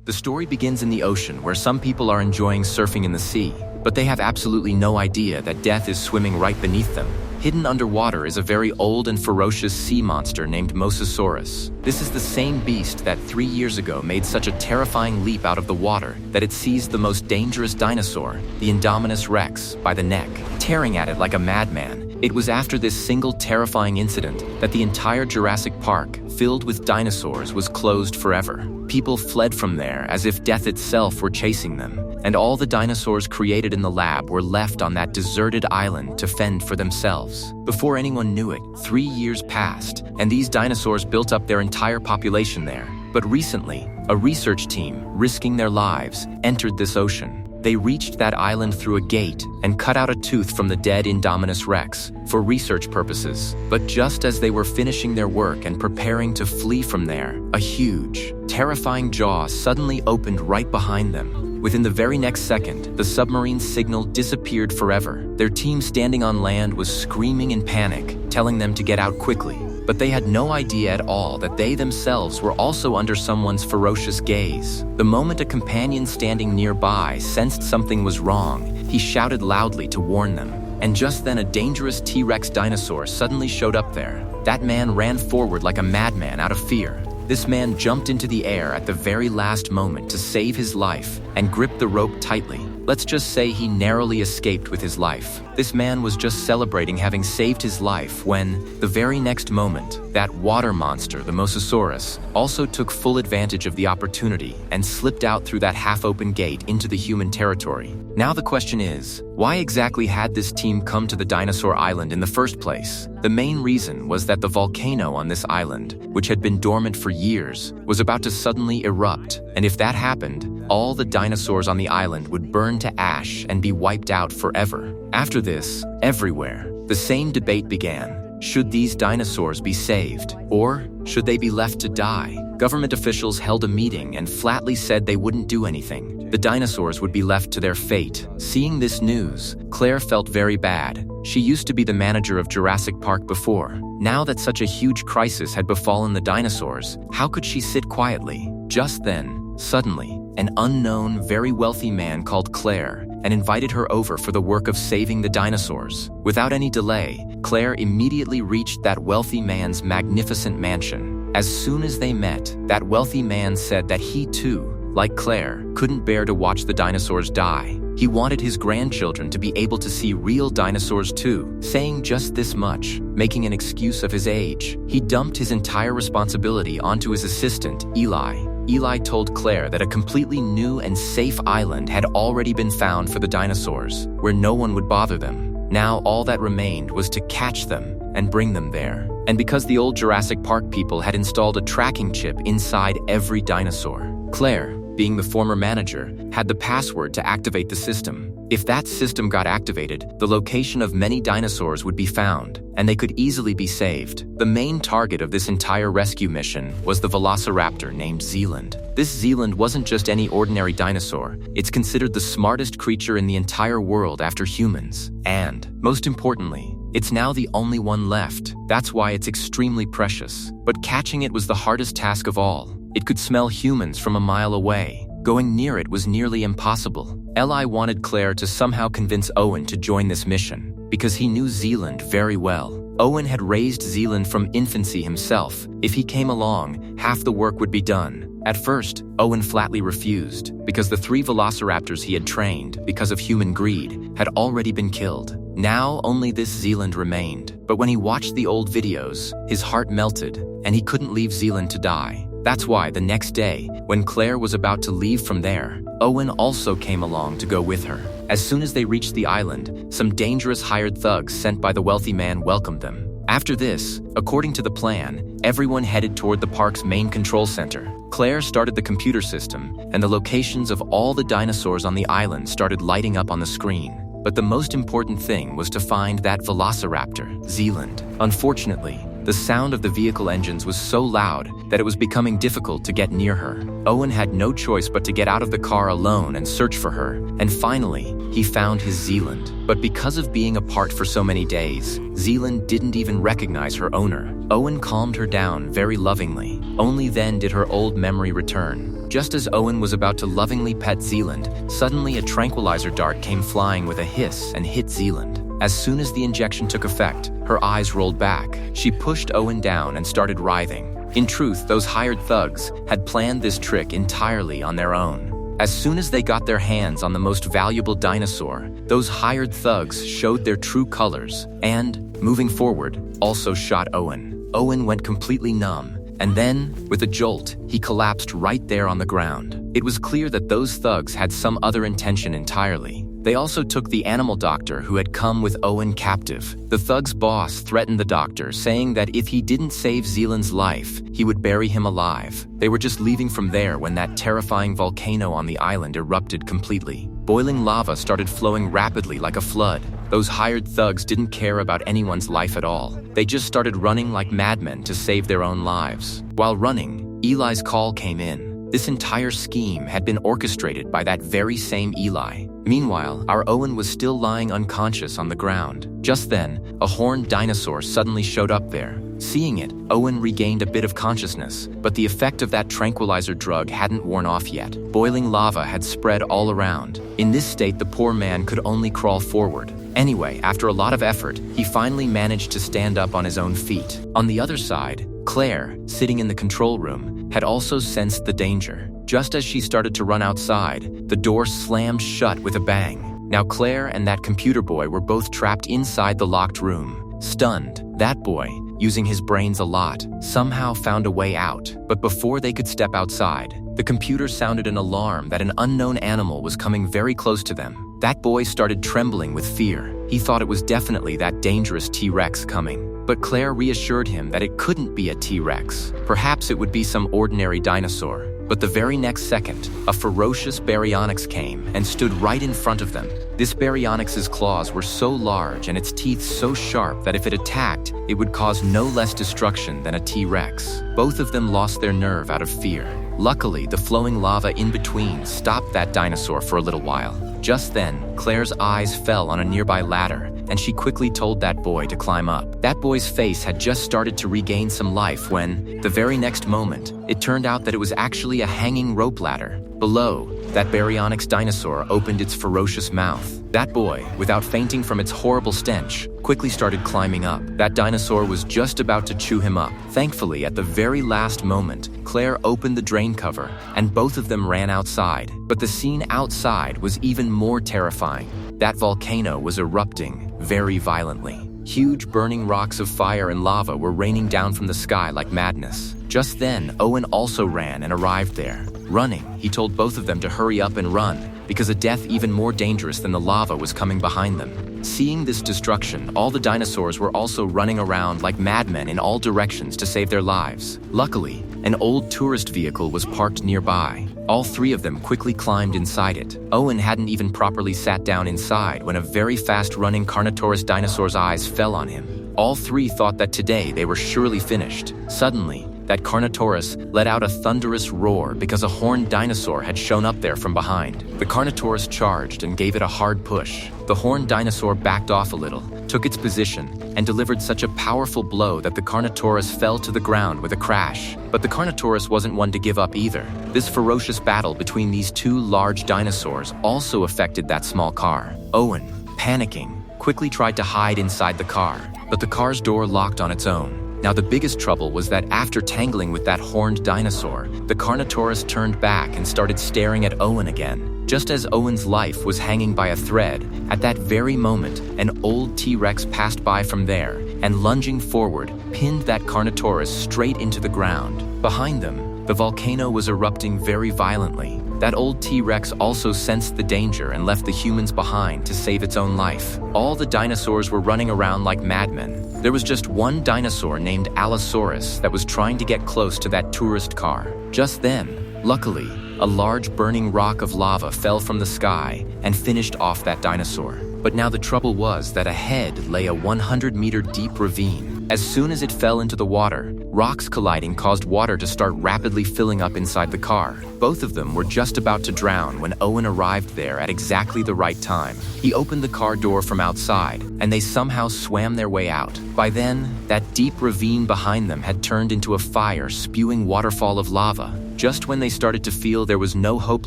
The story begins in the ocean, where some people are enjoying surfing in the sea, but they have absolutely no idea that death is swimming right beneath them. Hidden underwater is a very old and ferocious sea monster named Mosasaurus. This is the same beast that 3 years ago made such a terrifying leap out of the water that it seized the most dangerous dinosaur, the Indominus Rex, by the neck, tearing at it like a madman. It was after this single terrifying incident that the entire Jurassic Park, filled with dinosaurs, was closed forever. People fled from there as if death itself were chasing them, and all the dinosaurs created in the lab were left on that deserted island to fend for themselves. Before anyone knew it, 3 years passed, and these dinosaurs built up their entire population there. But recently, a research team, risking their lives, entered this ocean. They reached that island through a gate and cut out a tooth from the dead Indominus Rex for research purposes. But just as they were finishing their work and preparing to flee from there, a huge, terrifying jaw suddenly opened right behind them. Within the very next second, the submarine's signal disappeared forever. Their team standing on land was screaming in panic, telling them to get out quickly. But they had no idea at all that they themselves were also under someone's ferocious gaze. The moment a companion standing nearby sensed something was wrong, he shouted loudly to warn them. And just then a dangerous T-Rex dinosaur suddenly showed up there. That man ran forward like a madman out of fear. This man jumped into the air at the very last moment to save his life and gripped the rope tightly. Let's just say he narrowly escaped with his life. This man was just celebrating having saved his life when, the very next moment, that water monster, the Mosasaurus, also took full advantage of the opportunity and slipped out through that half-open gate into the human territory. Now the question is, why exactly had this team come to the dinosaur island in the first place? The main reason was that the volcano on this island, which had been dormant for years, was about to suddenly erupt, and if that happened, all the dinosaurs on the island would burn to ash and be wiped out forever. After this, everywhere, the same debate began. Should these dinosaurs be saved, or should they be left to die? Government officials held a meeting and flatly said they wouldn't do anything. The dinosaurs would be left to their fate. Seeing this news, Claire felt very bad. She used to be the manager of Jurassic Park before. Now that such a huge crisis had befallen the dinosaurs, how could she sit quietly? Just then, suddenly, an unknown, very wealthy man called Claire and invited her over for the work of saving the dinosaurs. Without any delay, Claire immediately reached that wealthy man's magnificent mansion. As soon as they met, that wealthy man said that he too, like Claire, couldn't bear to watch the dinosaurs die. He wanted his grandchildren to be able to see real dinosaurs too. Saying just this much, making an excuse of his age, he dumped his entire responsibility onto his assistant, Eli. Eli told Claire that a completely new and safe island had already been found for the dinosaurs, where no one would bother them. Now all that remained was to catch them and bring them there. And because the old Jurassic Park people had installed a tracking chip inside every dinosaur, Claire, being the former manager, had the password to activate the system. If that system got activated, the location of many dinosaurs would be found, and they could easily be saved. The main target of this entire rescue mission was the velociraptor named Zealand. This Zealand wasn't just any ordinary dinosaur. It's considered the smartest creature in the entire world after humans. And, most importantly, it's now the only one left. That's why it's extremely precious. But catching it was the hardest task of all. It could smell humans from a mile away. Going near it was nearly impossible. Eli wanted Claire to somehow convince Owen to join this mission, because he knew Zealand very well. Owen had raised Zealand from infancy himself. If he came along, half the work would be done. At first, Owen flatly refused, because the 3 velociraptors he had trained, because of human greed, had already been killed. Now only this Zealand remained. But when he watched the old videos, his heart melted, and he couldn't leave Zealand to die. That's why the next day, when Claire was about to leave from there, Owen also came along to go with her. As soon as they reached the island, some dangerous hired thugs sent by the wealthy man welcomed them. After this, according to the plan, everyone headed toward the park's main control center. Claire started the computer system, and the locations of all the dinosaurs on the island started lighting up on the screen. But the most important thing was to find that velociraptor, Zealand. Unfortunately, the sound of the vehicle engines was so loud that it was becoming difficult to get near her. Owen had no choice but to get out of the car alone and search for her, and finally, he found his Zealand. But because of being apart for so many days, Zealand didn't even recognize her owner. Owen calmed her down very lovingly. Only then did her old memory return. Just as Owen was about to lovingly pet Zealand, suddenly a tranquilizer dart came flying with a hiss and hit Zealand. As soon as the injection took effect, her eyes rolled back. She pushed Owen down and started writhing. In truth, those hired thugs had planned this trick entirely on their own. As soon as they got their hands on the most valuable dinosaur, those hired thugs showed their true colors and, moving forward, also shot Owen. Owen went completely numb, and then, with a jolt, he collapsed right there on the ground. It was clear that those thugs had some other intention entirely. They also took the animal doctor who had come with Owen captive. The thug's boss threatened the doctor, saying that if he didn't save Zealand's life, he would bury him alive. They were just leaving from there when that terrifying volcano on the island erupted completely. Boiling lava started flowing rapidly like a flood. Those hired thugs didn't care about anyone's life at all. They just started running like madmen to save their own lives. While running, Eli's call came in. This entire scheme had been orchestrated by that very same Eli. Meanwhile, our Owen was still lying unconscious on the ground. Just then, a horned dinosaur suddenly showed up there. Seeing it, Owen regained a bit of consciousness, but the effect of that tranquilizer drug hadn't worn off yet. Boiling lava had spread all around. In this state, the poor man could only crawl forward. Anyway, after a lot of effort, he finally managed to stand up on his own feet. On the other side, Claire, sitting in the control room, had also sensed the danger. Just as she started to run outside, the door slammed shut with a bang. Now Claire and that computer boy were both trapped inside the locked room. Stunned, that boy, using his brains a lot, somehow found a way out. But before they could step outside, the computer sounded an alarm that an unknown animal was coming very close to them. That boy started trembling with fear. He thought it was definitely that dangerous T-Rex coming. But Claire reassured him that it couldn't be a T-Rex. Perhaps it would be some ordinary dinosaur. But the very next second, a ferocious Baryonyx came and stood right in front of them. This Baryonyx's claws were so large and its teeth so sharp that if it attacked, it would cause no less destruction than a T-Rex. Both of them lost their nerve out of fear. Luckily, the flowing lava in between stopped that dinosaur for a little while. Just then, Claire's eyes fell on a nearby ladder, and she quickly told that boy to climb up. That boy's face had just started to regain some life when, the very next moment, it turned out that it was actually a hanging rope ladder. Below, that Baryonyx dinosaur opened its ferocious mouth. That boy, without fainting from its horrible stench, quickly started climbing up. That dinosaur was just about to chew him up. Thankfully, at the very last moment, Claire opened the drain cover, and both of them ran outside. But the scene outside was even more terrifying. That volcano was erupting very violently. Huge burning rocks of fire and lava were raining down from the sky like madness. Just then, Owen also ran and arrived there. Running, he told both of them to hurry up and run, because a death even more dangerous than the lava was coming behind them. Seeing this destruction, all the dinosaurs were also running around like madmen in all directions to save their lives. Luckily, an old tourist vehicle was parked nearby. All three of them quickly climbed inside it. Owen hadn't even properly sat down inside when a very fast-running Carnotaurus dinosaur's eyes fell on him. All three thought that today they were surely finished. Suddenly, that Carnotaurus let out a thunderous roar because a horned dinosaur had shown up there from behind. The Carnotaurus charged and gave it a hard push. The horned dinosaur backed off a little, took its position, and delivered such a powerful blow that the Carnotaurus fell to the ground with a crash. But the Carnotaurus wasn't one to give up either. This ferocious battle between these two large dinosaurs also affected that small car. Owen, panicking, quickly tried to hide inside the car, but the car's door locked on its own. Now the biggest trouble was that after tangling with that horned dinosaur, the Carnotaurus turned back and started staring at Owen again. Just as Owen's life was hanging by a thread, at that very moment, an old T-Rex passed by from there and, lunging forward, pinned that Carnotaurus straight into the ground. Behind them, the volcano was erupting very violently. That old T-Rex also sensed the danger and left the humans behind to save its own life. All the dinosaurs were running around like madmen. There was just one dinosaur named Allosaurus that was trying to get close to that tourist car. Just then, luckily, a large burning rock of lava fell from the sky and finished off that dinosaur. But now the trouble was that ahead lay a 100-meter deep ravine. As soon as it fell into the water, rocks colliding caused water to start rapidly filling up inside the car. Both of them were just about to drown when Owen arrived there at exactly the right time. He opened the car door from outside, and they somehow swam their way out. By then, that deep ravine behind them had turned into a fire-spewing waterfall of lava. Just when they started to feel there was no hope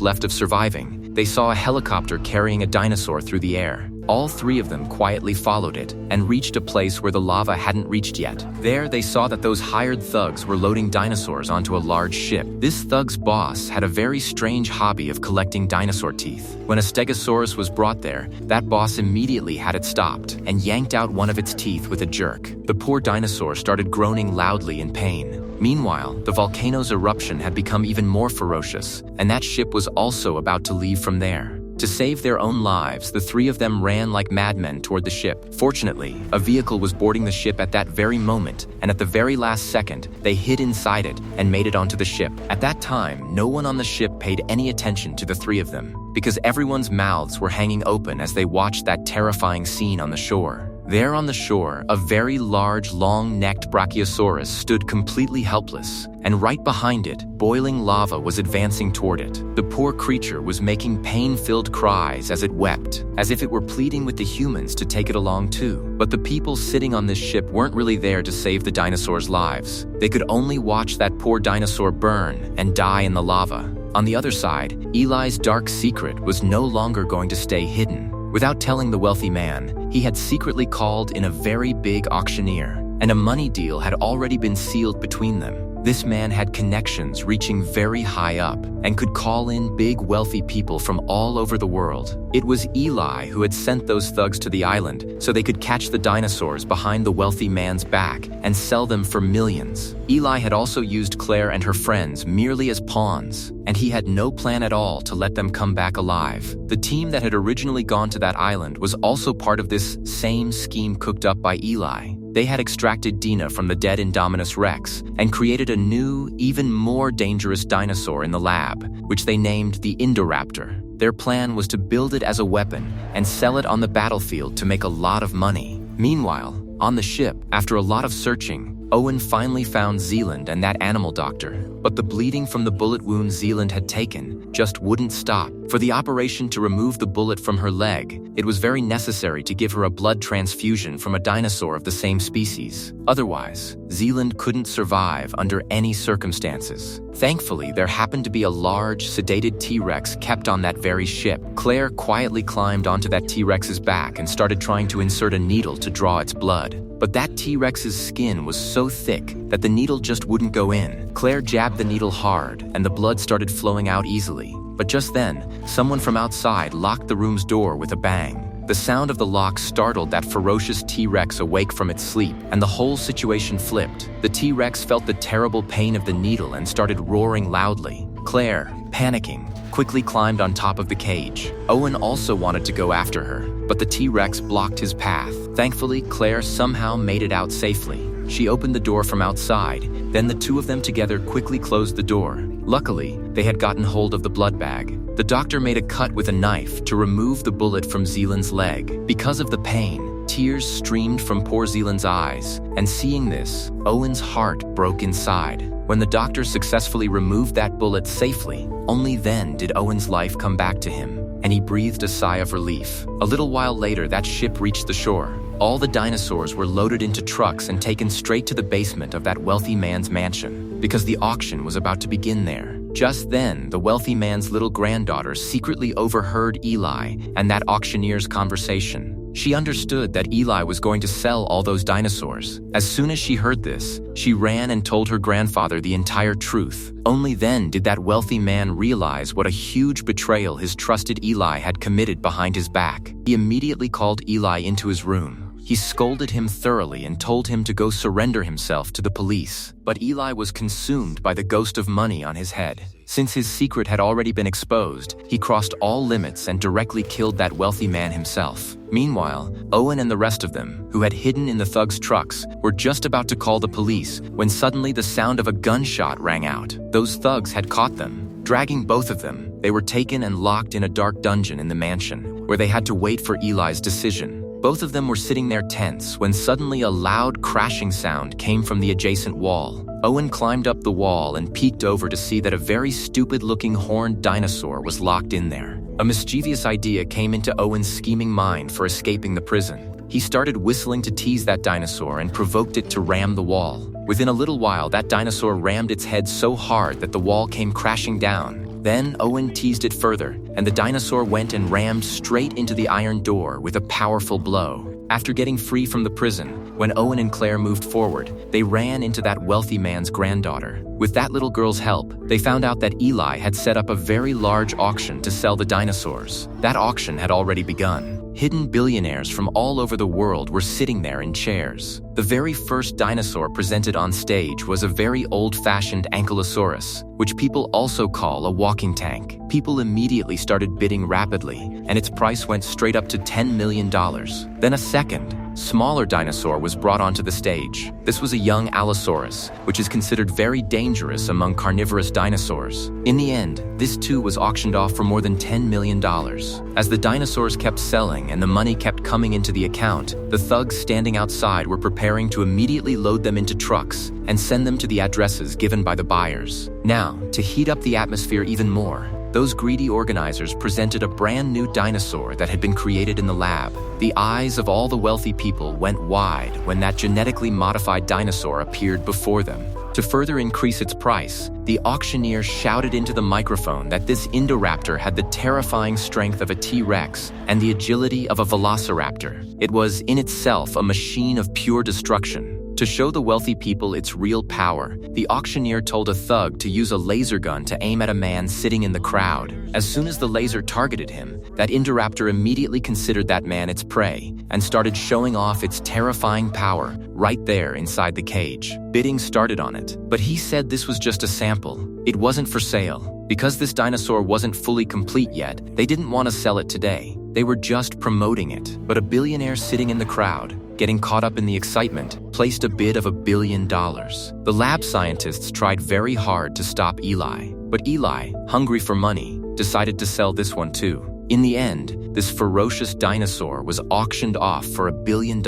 left of surviving, they saw a helicopter carrying a dinosaur through the air. All three of them quietly followed it and reached a place where the lava hadn't reached yet. There, they saw that those hired thugs were loading dinosaurs onto a large ship. This thug's boss had a very strange hobby of collecting dinosaur teeth. When a Stegosaurus was brought there, that boss immediately had it stopped and yanked out one of its teeth with a jerk. The poor dinosaur started groaning loudly in pain. Meanwhile, the volcano's eruption had become even more ferocious, and that ship was also about to leave from there. To save their own lives, the three of them ran like madmen toward the ship. Fortunately, a vehicle was boarding the ship at that very moment, and at the very last second, they hid inside it and made it onto the ship. At that time, no one on the ship paid any attention to the three of them, because everyone's mouths were hanging open as they watched that terrifying scene on the shore. There on the shore, a very large, long-necked Brachiosaurus stood completely helpless, and right behind it, boiling lava was advancing toward it. The poor creature was making pain-filled cries as it wept, as if it were pleading with the humans to take it along too. But the people sitting on this ship weren't really there to save the dinosaurs' lives. They could only watch that poor dinosaur burn and die in the lava. On the other side, Eli's dark secret was no longer going to stay hidden. Without telling the wealthy man, he had secretly called in a very big auctioneer, and a money deal had already been sealed between them. This man had connections reaching very high up and could call in big wealthy people from all over the world. It was Eli who had sent those thugs to the island so they could catch the dinosaurs behind the wealthy man's back and sell them for millions. Eli had also used Claire and her friends merely as pawns, and he had no plan at all to let them come back alive. The team that had originally gone to that island was also part of this same scheme cooked up by Eli. They had extracted Dina from the dead Indominus Rex and created a new, even more dangerous dinosaur in the lab, which they named the Indoraptor. Their plan was to build it as a weapon and sell it on the battlefield to make a lot of money. Meanwhile, on the ship, after a lot of searching, Owen finally found Zealand and that animal doctor, but the bleeding from the bullet wound Zealand had taken just wouldn't stop. For the operation to remove the bullet from her leg, it was very necessary to give her a blood transfusion from a dinosaur of the same species. Otherwise, Zealand couldn't survive under any circumstances. Thankfully, there happened to be a large, sedated T-Rex kept on that very ship. Claire quietly climbed onto that T-Rex's back and started trying to insert a needle to draw its blood. But that T-Rex's skin was so thick that the needle just wouldn't go in. Claire jabbed the needle hard, and the blood started flowing out easily. But just then, someone from outside locked the room's door with a bang. The sound of the lock startled that ferocious T-Rex awake from its sleep, and the whole situation flipped. The T-Rex felt the terrible pain of the needle and started roaring loudly. Claire, panicking, quickly climbed on top of the cage. Owen also wanted to go after her, but the T-Rex blocked his path. Thankfully, Claire somehow made it out safely. She opened the door from outside, then the two of them together quickly closed the door. Luckily, they had gotten hold of the blood bag. The doctor made a cut with a knife to remove the bullet from Zealand's leg. Because of the pain, tears streamed from poor Zealand's eyes, and seeing this, Owen's heart broke inside. When the doctor successfully removed that bullet safely, only then did Owen's life come back to him, and he breathed a sigh of relief. A little while later, that ship reached the shore. All the dinosaurs were loaded into trucks and taken straight to the basement of that wealthy man's mansion, because the auction was about to begin there. Just then, the wealthy man's little granddaughter secretly overheard Eli and that auctioneer's conversation. She understood that Eli was going to sell all those dinosaurs. As soon as she heard this, she ran and told her grandfather the entire truth. Only then did that wealthy man realize what a huge betrayal his trusted Eli had committed behind his back. He immediately called Eli into his room. He scolded him thoroughly and told him to go surrender himself to the police. But Eli was consumed by the ghost of money on his head. Since his secret had already been exposed, he crossed all limits and directly killed that wealthy man himself. Meanwhile, Owen and the rest of them, who had hidden in the thugs' trucks, were just about to call the police when suddenly the sound of a gunshot rang out. Those thugs had caught them. Dragging both of them, they were taken and locked in a dark dungeon in the mansion, where they had to wait for Eli's decision. Both of them were sitting there tense when suddenly a loud crashing sound came from the adjacent wall. Owen climbed up the wall and peeked over to see that a very stupid-looking horned dinosaur was locked in there. A mischievous idea came into Owen's scheming mind for escaping the prison. He started whistling to tease that dinosaur and provoked it to ram the wall. Within a little while, that dinosaur rammed its head so hard that the wall came crashing down. Then Owen teased it further, and the dinosaur went and rammed straight into the iron door with a powerful blow. After getting free from the prison, when Owen and Claire moved forward, they ran into that wealthy man's granddaughter. With that little girl's help, they found out that Eli had set up a very large auction to sell the dinosaurs. That auction had already begun. Hidden billionaires from all over the world were sitting there in chairs. The very first dinosaur presented on stage was a very old-fashioned Ankylosaurus, which people also call a walking tank. People immediately started bidding rapidly, and its price went straight up to $10 million. Then a second, smaller dinosaur was brought onto the stage. This was a young Allosaurus, which is considered very dangerous among carnivorous dinosaurs. In the end, this too was auctioned off for more than $10 million. As the dinosaurs kept selling and the money kept coming into the account, the thugs standing outside were preparing to immediately load them into trucks and send them to the addresses given by the buyers. Now, to heat up the atmosphere even more, those greedy organizers presented a brand new dinosaur that had been created in the lab. The eyes of all the wealthy people went wide when that genetically modified dinosaur appeared before them. To further increase its price, the auctioneer shouted into the microphone that this Indoraptor had the terrifying strength of a T-Rex and the agility of a velociraptor. It was, in itself, a machine of pure destruction. To show the wealthy people its real power, the auctioneer told a thug to use a laser gun to aim at a man sitting in the crowd. As soon as the laser targeted him, that Indoraptor immediately considered that man its prey and started showing off its terrifying power right there inside the cage. Bidding started on it, but he said this was just a sample. It wasn't for sale. Because this dinosaur wasn't fully complete yet, they didn't want to sell it today. They were just promoting it. But a billionaire sitting in the crowd, getting caught up in the excitement, placed a bid of $1 billion. The lab scientists tried very hard to stop Eli, but Eli, hungry for money, decided to sell this one too. In the end, this ferocious dinosaur was auctioned off for $1 billion.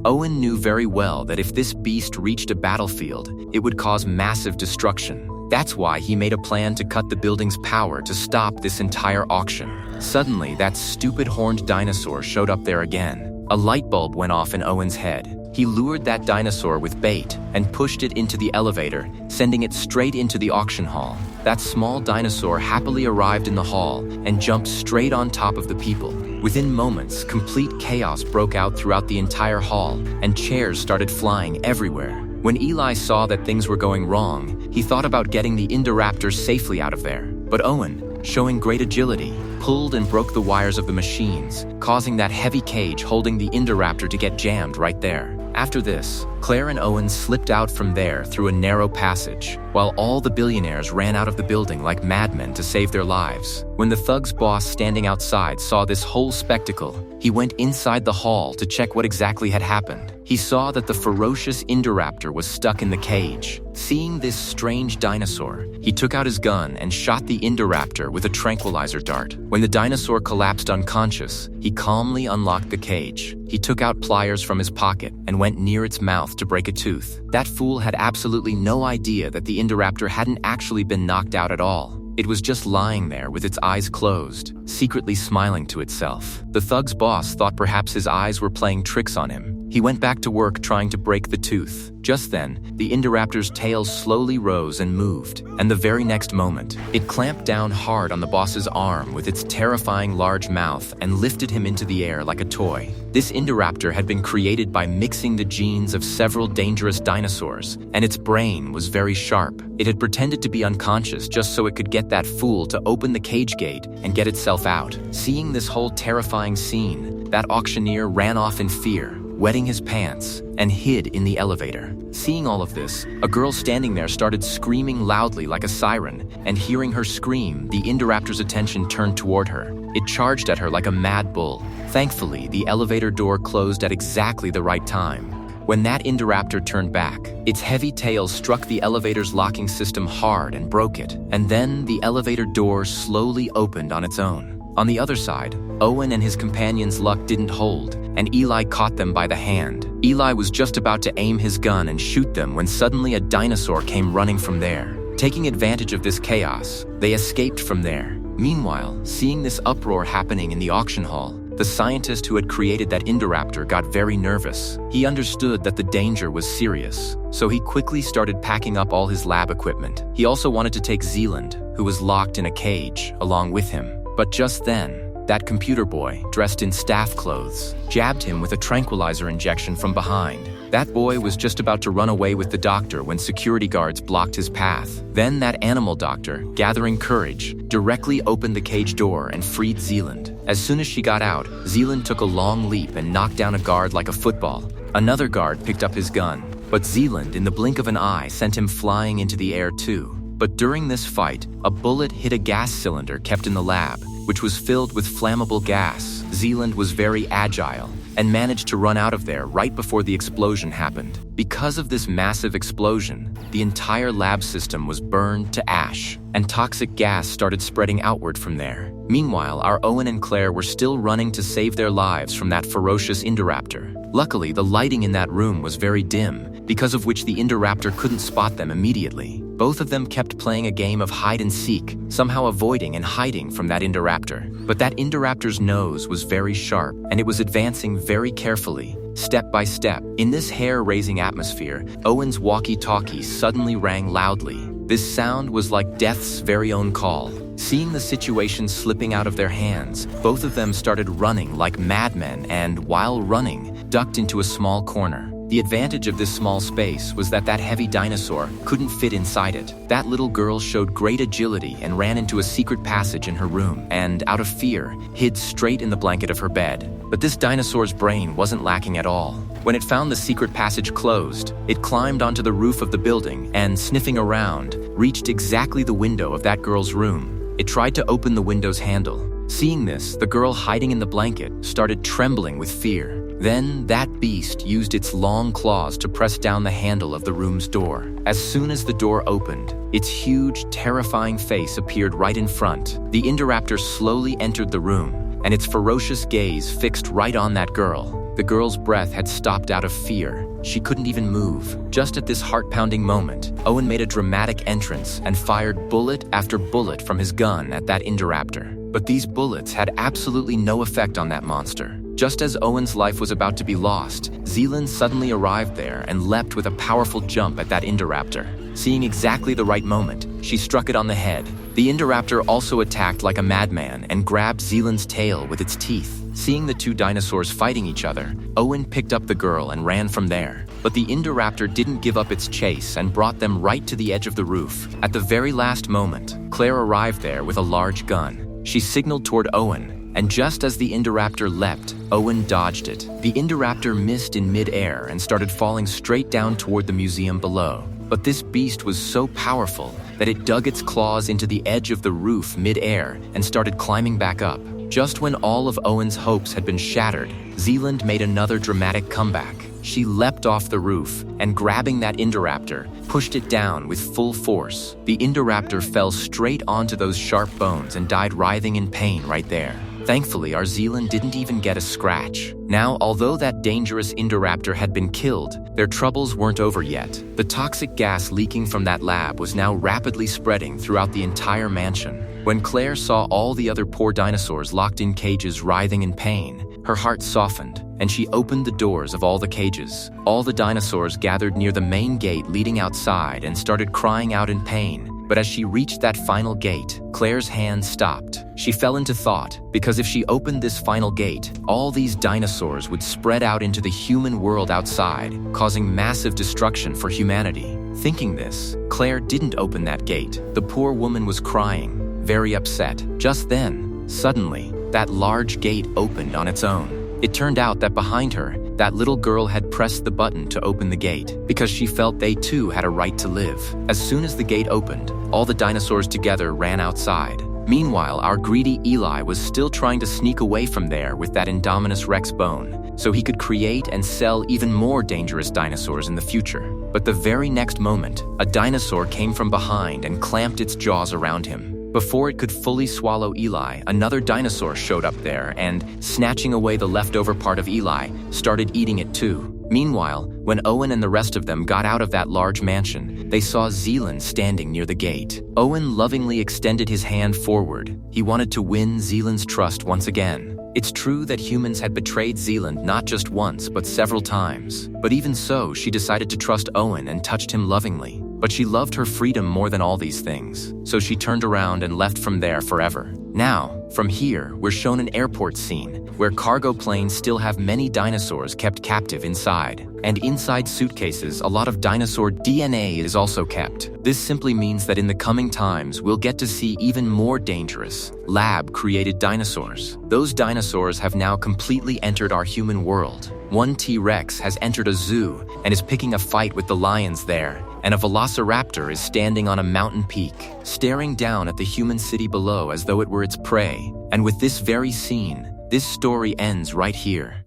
Owen knew very well that if this beast reached a battlefield, it would cause massive destruction. That's why he made a plan to cut the building's power to stop this entire auction. Suddenly, that stupid horned dinosaur showed up there again. A light bulb went off in Owen's head. He lured that dinosaur with bait and pushed it into the elevator, sending it straight into the auction hall. That small dinosaur happily arrived in the hall and jumped straight on top of the people. Within moments, complete chaos broke out throughout the entire hall, and chairs started flying everywhere. When Eli saw that things were going wrong, he thought about getting the Indoraptor safely out of there. But Owen, showing great agility, pulled and broke the wires of the machines, causing that heavy cage holding the Indoraptor to get jammed right there. After this, Claire and Owen slipped out from there through a narrow passage, while all the billionaires ran out of the building like madmen to save their lives. When the thug's boss standing outside saw this whole spectacle, he went inside the hall to check what exactly had happened. He saw that the ferocious Indoraptor was stuck in the cage. Seeing this strange dinosaur, he took out his gun and shot the Indoraptor with a tranquilizer dart. When the dinosaur collapsed unconscious, he calmly unlocked the cage. He took out pliers from his pocket and went near its mouth to break a tooth. That fool had absolutely no idea that the Indoraptor hadn't actually been knocked out at all. It was just lying there with its eyes closed, secretly smiling to itself. The thug's boss thought perhaps his eyes were playing tricks on him. He went back to work trying to break the tooth. Just then, the Indoraptor's tail slowly rose and moved, and the very next moment, it clamped down hard on the boss's arm with its terrifying large mouth and lifted him into the air like a toy. This Indoraptor had been created by mixing the genes of several dangerous dinosaurs, and its brain was very sharp. It had pretended to be unconscious just so it could get that fool to open the cage gate and get itself out. Seeing this whole terrifying scene, that auctioneer ran off in fear, wetting his pants, and hid in the elevator. Seeing all of this, a girl standing there started screaming loudly like a siren, and hearing her scream, the Indoraptor's attention turned toward her. It charged at her like a mad bull. Thankfully, the elevator door closed at exactly the right time. When that Indoraptor turned back, its heavy tail struck the elevator's locking system hard and broke it, and then the elevator door slowly opened on its own. On the other side, Owen and his companion's luck didn't hold, and Eli caught them by the hand. Eli was just about to aim his gun and shoot them when suddenly a dinosaur came running from there. Taking advantage of this chaos, they escaped from there. Meanwhile, seeing this uproar happening in the auction hall, The scientist who had created that Indoraptor got very nervous. He understood that the danger was serious, so he quickly started packing up all his lab equipment. He also wanted to take Zealand, who was locked in a cage, along with him. But just then, that computer boy, dressed in staff clothes, jabbed him with a tranquilizer injection from behind. That boy was just about to run away with the doctor when security guards blocked his path. Then that animal doctor, gathering courage, directly opened the cage door and freed Zealand. As soon as she got out, Zealand took a long leap and knocked down a guard like a football. Another guard picked up his gun, but Zealand, in the blink of an eye, sent him flying into the air too. But during this fight, a bullet hit a gas cylinder kept in the lab, which was filled with flammable gas. Zealand was very agile and managed to run out of there right before the explosion happened. Because of this massive explosion, the entire lab system was burned to ash, and toxic gas started spreading outward from there. Meanwhile, our Owen and Claire were still running to save their lives from that ferocious Indoraptor. Luckily, the lighting in that room was very dim, because of which the Indoraptor couldn't spot them immediately. Both of them kept playing a game of hide and seek, somehow avoiding and hiding from that Indoraptor. But that Indoraptor's nose was very sharp, and it was advancing very carefully, step by step. In this hair-raising atmosphere, Owen's walkie-talkie suddenly rang loudly. This sound was like death's very own call. Seeing the situation slipping out of their hands, both of them started running like madmen and, while running, ducked into a small corner. The advantage of this small space was that heavy dinosaur couldn't fit inside it. That little girl showed great agility and ran into a secret passage in her room and, out of fear, hid straight in the blanket of her bed. But this dinosaur's brain wasn't lacking at all. When it found the secret passage closed, it climbed onto the roof of the building and, sniffing around, reached exactly the window of that girl's room. It tried to open the window's handle. Seeing this, the girl hiding in the blanket started trembling with fear. Then, that beast used its long claws to press down the handle of the room's door. As soon as the door opened, its huge, terrifying face appeared right in front. The Indoraptor slowly entered the room, and its ferocious gaze fixed right on that girl. The girl's breath had stopped out of fear. She couldn't even move. Just at this heart-pounding moment, Owen made a dramatic entrance and fired bullet after bullet from his gun at that Indoraptor. But these bullets had absolutely no effect on that monster. Just as Owen's life was about to be lost, Zealand suddenly arrived there and leapt with a powerful jump at that Indoraptor. Seeing exactly the right moment, she struck it on the head. The Indoraptor also attacked like a madman and grabbed Zealand's tail with its teeth. Seeing the two dinosaurs fighting each other, Owen picked up the girl and ran from there. But the Indoraptor didn't give up its chase and brought them right to the edge of the roof. At the very last moment, Claire arrived there with a large gun. She signaled toward Owen, and just as the Indoraptor leapt, Owen dodged it. The Indoraptor missed in mid-air and started falling straight down toward the museum below. But this beast was so powerful that it dug its claws into the edge of the roof mid-air and started climbing back up. Just when all of Owen's hopes had been shattered, Zealand made another dramatic comeback. She leapt off the roof and, grabbing that Indoraptor, pushed it down with full force. The Indoraptor fell straight onto those sharp bones and died writhing in pain right there. Thankfully, our Zealand didn't even get a scratch. Now, although that dangerous Indoraptor had been killed, their troubles weren't over yet. The toxic gas leaking from that lab was now rapidly spreading throughout the entire mansion. When Claire saw all the other poor dinosaurs locked in cages writhing in pain, her heart softened, and she opened the doors of all the cages. All the dinosaurs gathered near the main gate leading outside and started crying out in pain. But as she reached that final gate, Claire's hand stopped. She fell into thought, because if she opened this final gate, all these dinosaurs would spread out into the human world outside, causing massive destruction for humanity. Thinking this, Claire didn't open that gate. The poor woman was crying, very upset. Just then, suddenly, that large gate opened on its own. It turned out that behind her, that little girl had pressed the button to open the gate, because she felt they too had a right to live. As soon as the gate opened, all the dinosaurs together ran outside. Meanwhile, our greedy Eli was still trying to sneak away from there with that Indominus Rex bone, so he could create and sell even more dangerous dinosaurs in the future. But the very next moment, a dinosaur came from behind and clamped its jaws around him. Before it could fully swallow Eli, another dinosaur showed up there and, snatching away the leftover part of Eli, started eating it too. Meanwhile, when Owen and the rest of them got out of that large mansion, they saw Zealand standing near the gate. Owen lovingly extended his hand forward. He wanted to win Zealand's trust once again. It's true that humans had betrayed Zealand not just once, but several times. But even so, she decided to trust Owen and touched him lovingly. But she loved her freedom more than all these things, so she turned around and left from there forever. Now, from here, we're shown an airport scene, where cargo planes still have many dinosaurs kept captive inside. And inside suitcases, a lot of dinosaur DNA is also kept. This simply means that in the coming times, we'll get to see even more dangerous, lab-created dinosaurs. Those dinosaurs have now completely entered our human world. One T-Rex has entered a zoo and is picking a fight with the lions there, and a velociraptor is standing on a mountain peak, staring down at the human city below as though it were its prey. And with this very scene, this story ends right here.